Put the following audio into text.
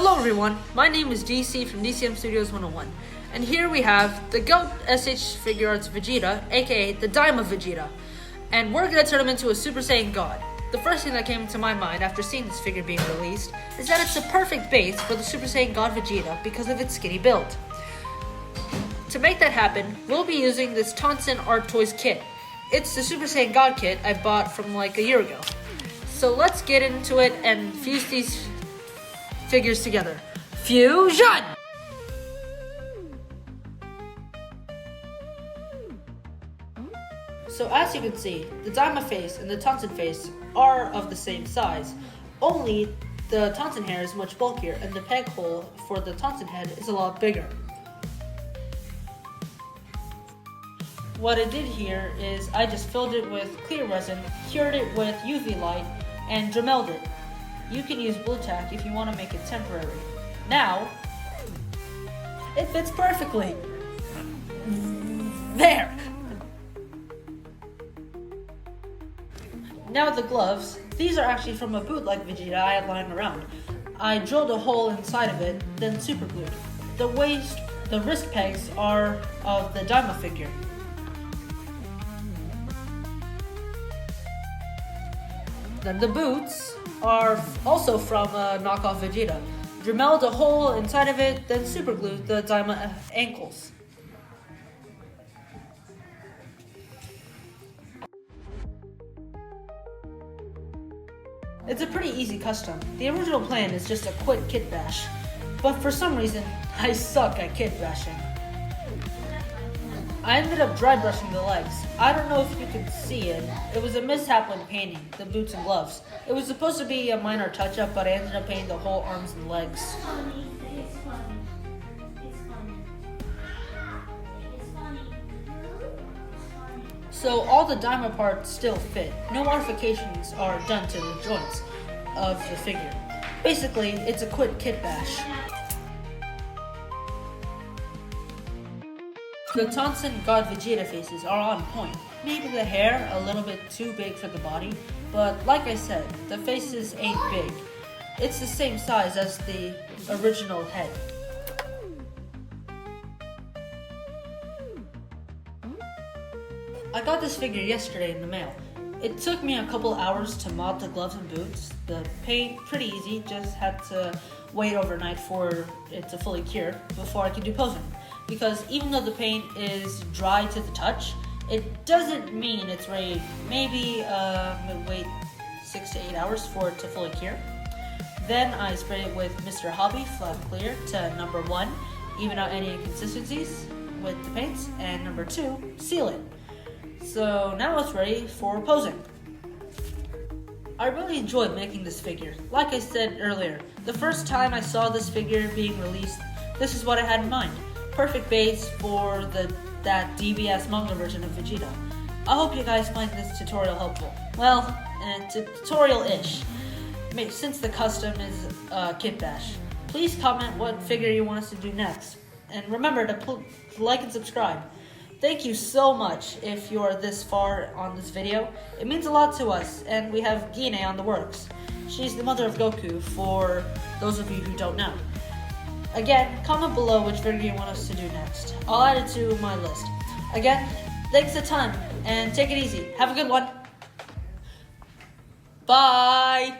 Hello everyone, my name is DC from DCM Studios 101, and here we have the GOAT SHfiguarts Vegeta, aka the Daima Vegeta, and we're going to turn him into a Super Saiyan God. The first thing that came to my mind after seeing this figure being released is that it's a perfect base for the Super Saiyan God Vegeta because of its skinny build. To make that happen, we'll be using this Tonsen Art Toys kit. It's the Super Saiyan God kit I bought from like a year ago. So let's get into it and fuse these figures together. Fusion! So as you can see, the Daima face and the Tonsen face are of the same size, only the Tonsen hair is much bulkier and the peg hole for the Tonsen head is a lot bigger. What I did here is I just filled it with clear resin, cured it with UV light, and Dremelled it. You can use blue tack if you want to make it temporary. Now, it fits perfectly. There! Now the gloves, these are actually from a bootleg Vegeta I had lying around. I drilled a hole inside of it, then superglued. The wrist pegs are of the Daima figure. Then the boots are also from a knockoff Vegeta. Dremelled a hole inside of it, then superglued the Daima ankles. It's a pretty easy custom. The original plan is just a quick kit bash, but for some reason, I suck at kit bashing. I ended up dry brushing the legs. I don't know if you can see it. It was a mishap when painting the boots and gloves. It was supposed to be a minor touch-up, but I ended up painting the whole arms and legs. It's funny. So all the Daima parts still fit. No modifications are done to the joints of the figure. Basically, it's a quick kit bash. The Tonsen God Vegeta faces are on point. Maybe the hair a little bit too big for the body, but like I said, the faces ain't big. It's the same size as the original head. I got this figure yesterday in the mail. It took me a couple hours to mod the gloves and boots. The paint, pretty easy, just had to wait overnight for it to fully cure before I could do posing. Because even though the paint is dry to the touch, it doesn't mean it's ready. Maybe wait 6 to 8 hours for it to fully cure. Then I spray it with Mr. Hobby Flat Clear to number 1, even out any inconsistencies with the paints, and number 2, seal it. So now it's ready for posing. I really enjoyed making this figure. Like I said earlier, the first time I saw this figure being released, this is what I had in mind. Perfect base for that DBS manga version of Vegeta. I hope you guys find this tutorial helpful. Well, tutorial-ish, since the custom is kit bash. Please comment what figure you want us to do next. And remember to like and subscribe. Thank you so much if you're this far on this video. It means a lot to us, and we have Gine on the works. She's the mother of Goku, for those of you who don't know. Again, comment below which figure you want us to do next. I'll add it to my list. Again, thanks a ton, and take it easy. Have a good one. Bye!